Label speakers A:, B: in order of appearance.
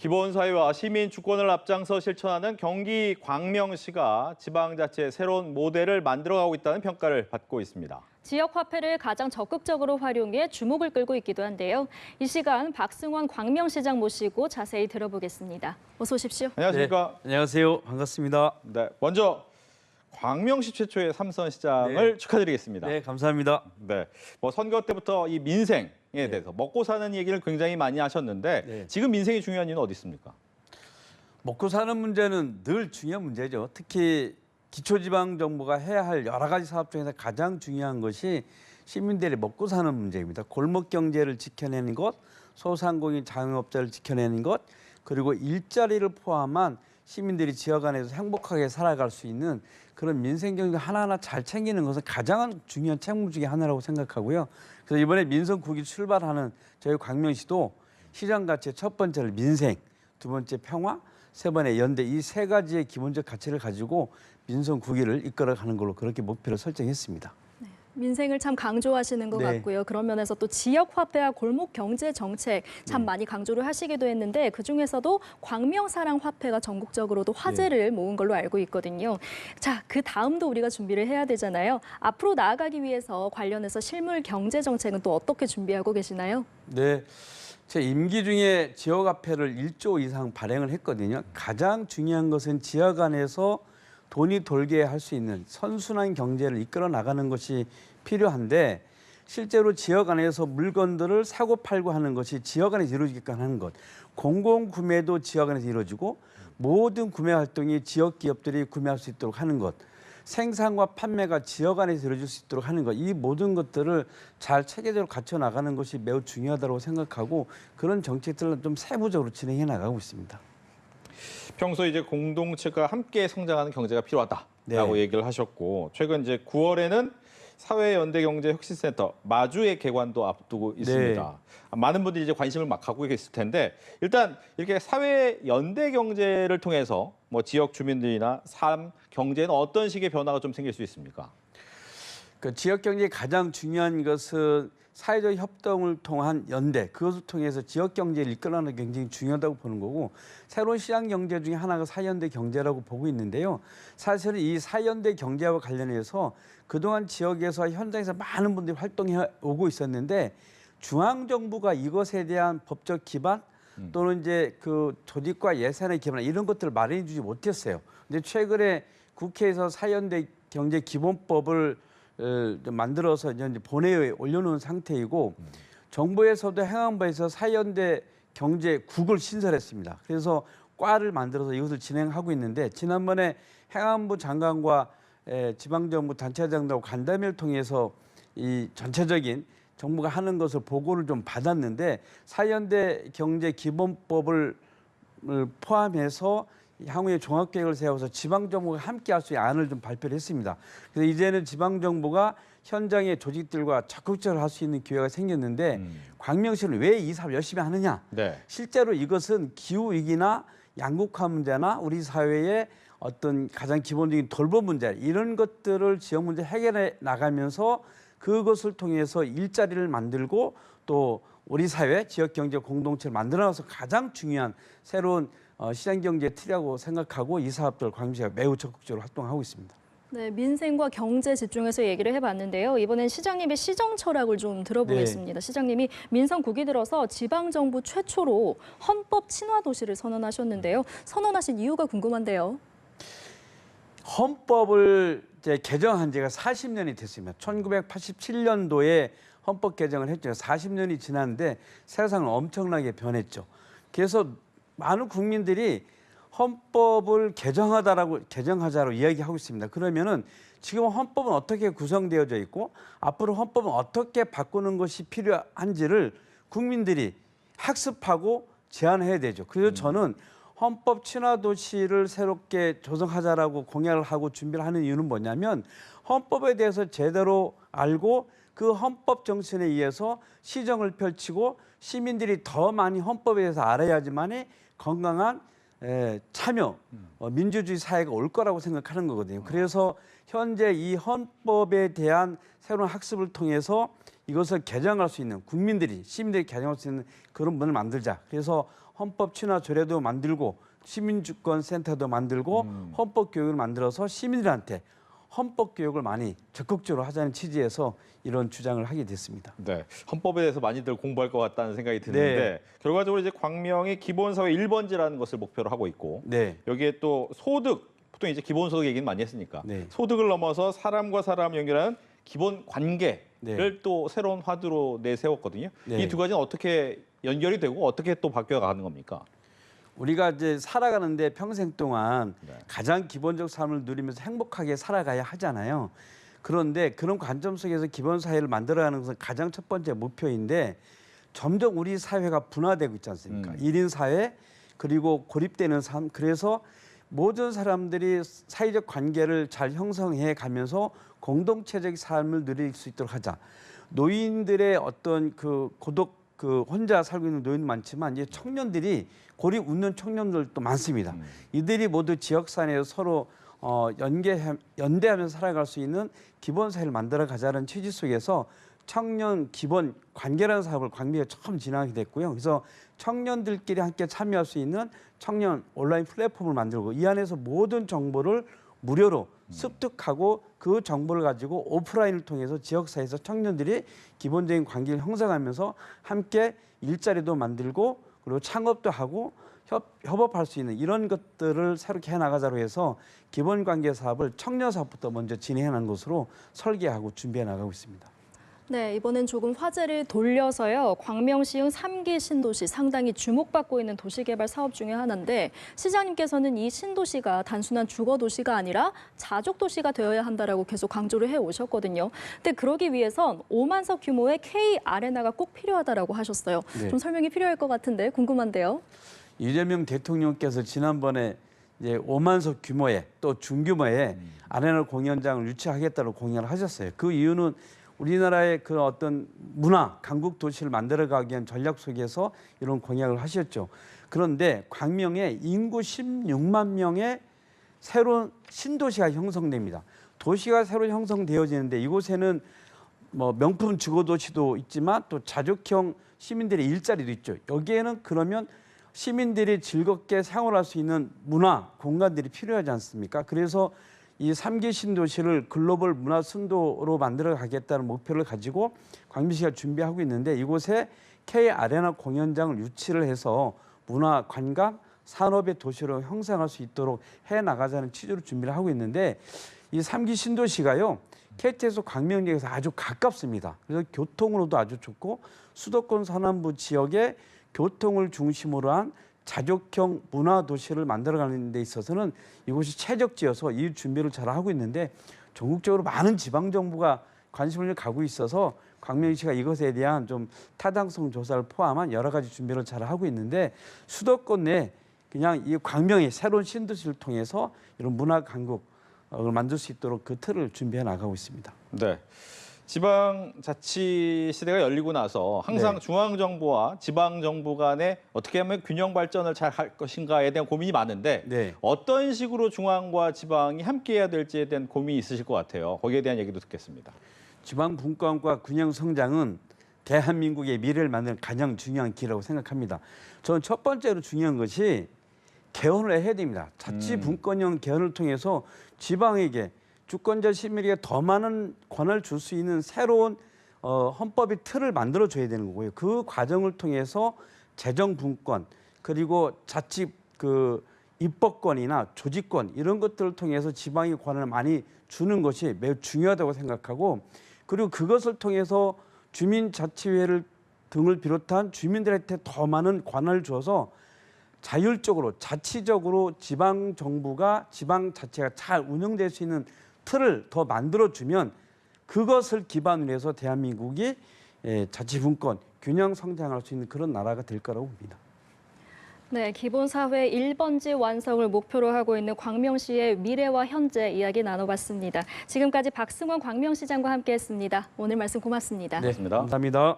A: 기본사회와 시민 주권을 앞장서 실천하는 경기 광명시가 지방자치의 새로운 모델을 만들어가고 있다는 평가를 받고 있습니다.
B: 지역 화폐를 가장 적극적으로 활용해 주목을 끌고 있기도 한데요. 이 시간 박승원 광명시장 모시고 자세히 들어보겠습니다. 어서 오십시오.
A: 안녕하십니까?
C: 네, 안녕하세요. 반갑습니다.
A: 네, 먼저 광명시 최초의 삼선 시장을 축하드리겠습니다.
C: 네, 감사합니다.
A: 네, 선거 때부터 이 민생에 대해서 먹고 사는 얘기를 굉장히 많이 하셨는데 지금 민생이 중요한 이유는 어디 있습니까?
C: 먹고 사는 문제는 늘 중요한 문제죠. 특히 기초지방정부가 해야 할 여러 가지 사업 중에서 가장 중요한 것이 시민들이 먹고 사는 문제입니다. 골목 경제를 지켜내는 것, 소상공인 자영업자를 지켜내는 것, 그리고 일자리를 포함한 시민들이 지역 안에서 행복하게 살아갈 수 있는 그런 민생 경제 하나하나 잘 챙기는 것은 가장 중요한 책무 중에 하나라고 생각하고요. 그래서 이번에 민선 9기 출발하는 저희 광명시도 시장 가치의 첫 번째를 민생, 두 번째 평화, 세 번째 연대, 이 세 가지의 기본적 가치를 가지고 민선 9기를 이끌어가는 걸로 그렇게 목표를 설정했습니다.
B: 민생을 참 강조하시는 것 같고요. 그런 면에서 또 지역 화폐와 골목 경제 정책 참 많이 강조를 하시기도 했는데 그중에서도 광명사랑 화폐가 전국적으로도 화제를 모은 걸로 알고 있거든요. 자, 그 다음도 우리가 준비를 해야 되잖아요. 앞으로 나아가기 위해서 관련해서 실물 경제 정책은 또 어떻게 준비하고 계시나요?
C: 네. 제 임기 중에 지역 화폐를 1조 이상 발행을 했거든요. 가장 중요한 것은 지역 안에서 돈이 돌게 할 수 있는 선순환 경제를 이끌어 나가는 것이 필요한데 실제로 지역 안에서 물건들을 사고 팔고 하는 것이 지역 안에서 이루어지게끔 하는 것. 공공 구매도 지역 안에서 이루어지고 모든 구매 활동이 지역 기업들이 구매할 수 있도록 하는 것. 생산과 판매가 지역 안에서 이루어질 수 있도록 하는 것. 이 모든 것들을 잘 체계적으로 갖춰 나가는 것이 매우 중요하다고 생각하고 그런 정책들을 좀 세부적으로 진행해 나가고 있습니다.
A: 평소 이제 공동체가 함께 성장하는 경제가 필요하다라고 얘기를 하셨고 최근 이제 9월에는 사회연대경제혁신센터 마주의 개관도 앞두고 있습니다. 많은 분들이 이제 관심을 막 갖고 계실 텐데 일단 이렇게 사회연대경제를 통해서 지역 주민들이나 삶, 경제는 어떤 식의 변화가 좀 생길 수 있습니까?
C: 그 지역 경제의 가장 중요한 것은 사회적 협동을 통한 연대, 그것을 통해서 지역 경제를 이끌어가는 게 굉장히 중요하다고 보는 거고 새로운 시장 경제 중에 하나가 사회연대 경제라고 보고 있는데요. 사실은 이 사회연대 경제와 관련해서 그동안 지역에서 현장에서 많은 분들이 활동해 오고 있었는데 중앙 정부가 이것에 대한 법적 기반 또는 이제 그 조직과 예산의 기반 이런 것들을 마련해 주지 못했어요. 근데 최근에 국회에서 사회연대 경제 기본법을 만들어서 이제 본회의에 올려놓은 상태이고 정부에서도 행안부에서 사회연대 경제국을 신설했습니다. 그래서 과를 만들어서 이것을 진행하고 있는데 지난번에 행안부 장관과 지방정부 단체장들하고 간담회를 통해서 이 전체적인 정부가 하는 것을 보고를 좀 받았는데 사회연대 경제기본법을 포함해서 향후에 종합계획을 세워서 지방정부가 함께할 수 있는 안을 좀 발표를 했습니다. 그래서 이제는 지방정부가 현장의 조직들과 적극적으로 할 수 있는 기회가 생겼는데 광명시는 왜 이 사업을 열심히 하느냐? 실제로 이것은 기후위기나 양극화 문제나 우리 사회의 어떤 가장 기본적인 돌봄 문제 이런 것들을 지역 문제 해결해 나가면서 그것을 통해서 일자리를 만들고 또 우리 사회 지역경제 공동체를 만들어서 가장 중요한 새로운 시장경제 틀이라고 생각하고 이 사업들 광명시가 매우 적극적으로 활동하고 있습니다.
B: 네, 민생과 경제 집중해서 얘기를 해봤는데요. 이번엔 시장님의 시정 철학을 좀 들어보겠습니다. 시장님이 민선 9기 들어서 지방정부 최초로 헌법 친화 도시를 선언하셨는데요. 선언하신 이유가 궁금한데요.
C: 헌법을 이제 개정한 지가 40년이 됐습니다. 1987년도에 헌법 개정을 했죠. 40년이 지났는데 세상은 엄청나게 변했죠. 그래서 많은 국민들이 헌법을 개정하자로 이야기하고 있습니다. 그러면은 지금 헌법은 어떻게 구성되어져 있고 앞으로 헌법은 어떻게 바꾸는 것이 필요한지를 국민들이 학습하고 제안해야 되죠. 그래서 저는 헌법 친화 도시를 새롭게 조성하자라고 공약을 하고 준비를 하는 이유는 뭐냐면 헌법에 대해서 제대로 알고 그 헌법 정신에 의해서 시정을 펼치고 시민들이 더 많이 헌법에 대해서 알아야지만이 건강한 참여, 민주주의 사회가 올 거라고 생각하는 거거든요. 그래서 현재 이 헌법에 대한 새로운 학습을 통해서 이것을 개정할 수 있는 국민들이, 시민들이 개정할 수 있는 그런 문을 만들자. 그래서 헌법 친화 조례도 만들고 시민주권센터도 만들고 헌법 교육을 만들어서 시민들한테 헌법 교육을 많이 적극적으로 하자는 취지에서 이런 주장을 하게 됐습니다.
A: 네, 헌법에 대해서 많이들 공부할 것 같다는 생각이 드는데
C: 네.
A: 결과적으로 이제 광명이 기본사회 1번지라는 것을 목표로 하고 있고
C: 네.
A: 여기에 또 소득, 보통 이제 기본소득 얘기는 많이 했으니까
C: 네.
A: 소득을 넘어서 사람과 사람 연결하는 기본 관계를
C: 네.
A: 또 새로운 화두로 내세웠거든요.
C: 네.
A: 이 두 가지는 어떻게 연결이 되고 어떻게 또 바뀌어가는 겁니까?
C: 우리가 이제 살아가는데 평생 동안
A: 네.
C: 가장 기본적 삶을 누리면서 행복하게 살아가야 하잖아요. 그런데 그런 관점 속에서 기본 사회를 만들어가는 것은 가장 첫 번째 목표인데 점점 우리 사회가 분화되고 있지 않습니까? 1인 사회 그리고 고립되는 삶. 그래서 모든 사람들이 사회적 관계를 잘 형성해 가면서 공동체적 삶을 누릴 수 있도록 하자. 노인들의 어떤 그 고독 혼자 살고 있는 노인도 많지만 이제 청년들이 고립 웃는 청년들도 많습니다. 이들이 모두 지역사회에서 서로 연대하면서 살아갈 수 있는 기본 사회를 만들어 가자는 취지 속에서 청년 기본 관계라는 사업을 광명에 처음 진행하게 됐고요. 그래서 청년들끼리 함께 참여할 수 있는 청년 온라인 플랫폼을 만들고 이 안에서 모든 정보를 무료로 습득하고 그 정보를 가지고 오프라인을 통해서 지역사회에서 청년들이 기본적인 관계를 형성하면서 함께 일자리도 만들고 그리고 창업도 하고 협업할 수 있는 이런 것들을 새롭게 해나가자로 해서 기본관계 사업을 청년 사업부터 먼저 진행하는 것으로 설계하고 준비해 나가고 있습니다.
B: 네, 이번엔 조금 화제를 돌려서요. 광명시흥 3기 신도시 상당히 주목받고 있는 도시개발 사업 중에 하나인데 시장님께서는 이 신도시가 단순한 주거도시가 아니라 자족도시가 되어야 한다라고 계속 강조를 해오셨거든요. 근데 그러기 위해선 5만석 규모의 K아레나가 꼭 필요하다라고 하셨어요.
C: 네.
B: 좀 설명이 필요할 것 같은데 궁금한데요.
C: 이재명 대통령께서 지난번에 이제 5만석 규모의 또 중규모의 아레나 공연장을 유치하겠다고 공약을 하셨어요. 그 이유는 우리나라의 그 어떤 문화, 강국 도시를 만들어가기 위한 전략 속에서 이런 공약을 하셨죠. 그런데 광명에 인구 16만 명의 새로운 신도시가 형성됩니다. 도시가 새로 형성되어지는데 이곳에는 뭐 명품 주거도시도 있지만 또 자족형 시민들의 일자리도 있죠. 여기에는 그러면 시민들이 즐겁게 생활할 수 있는 문화 공간들이 필요하지 않습니까? 그래서 이 3기 신도시를 글로벌 문화 순도로 만들어 가겠다는 목표를 가지고 광명시가 준비하고 있는데 이곳에 K아레나 공연장을 유치를 해서 문화, 관광, 산업의 도시로 형성할 수 있도록 해나가자는 취지로 준비를 하고 있는데 이 3기 신도시가요. KT에서 광명역에서 아주 가깝습니다. 그래서 교통으로도 아주 좋고 수도권 서남부 지역의 교통을 중심으로 한 자족형 문화 도시를 만들어가는 데 있어서는 이곳이 최적지여서 이 준비를 잘 하고 있는데 전국적으로 많은 지방 정부가 관심을 가고 있어서 광명시가 이것에 대한 좀 타당성 조사를 포함한 여러 가지 준비를 잘 하고 있는데 수도권 내 그냥 이 광명의 새로운 신도시를 통해서 이런 문화 강국을 만들 수 있도록 그 틀을 준비해 나가고 있습니다.
A: 네. 지방자치 시대가 열리고 나서 항상
C: 네.
A: 중앙정부와 지방정부 간에 어떻게 하면 균형 발전을 잘 할 것인가에 대한 고민이 많은데
C: 네.
A: 어떤 식으로 중앙과 지방이 함께해야 될지에 대한 고민이 있으실 것 같아요. 거기에 대한 얘기도 듣겠습니다.
C: 지방 분권과 균형 성장은 대한민국의 미래를 만드는 가장 중요한 길이라고 생각합니다. 저는 첫 번째로 중요한 것이 개헌을 해야 됩니다. 자치 분권형 개헌을 통해서 지방에게 주권자 시민에게 더 많은 권한을 줄 수 있는 새로운 헌법의 틀을 만들어줘야 되는 거고요. 그 과정을 통해서 재정 분권 그리고 자치 입법권이나 조직권 이런 것들을 통해서 지방의 권한을 많이 주는 것이 매우 중요하다고 생각하고 그리고 그것을 통해서 주민자치회를 등을 비롯한 주민들한테 더 많은 권한을 줘서 자율적으로 자치적으로 지방정부가 지방자치가 잘 운영될 수 있는 틀을 더 만들어주면 그것을 기반으로 해서 대한민국이 자치분권, 균형 성장할 수 있는 그런 나라가 될 거라고 봅니다.
B: 네, 기본사회 1번지 완성을 목표로 하고 있는 광명시의 미래와 현재 이야기 나눠봤습니다. 지금까지 박승원 광명시장과 함께했습니다. 오늘 말씀 고맙습니다.
C: 네, 감사합니다.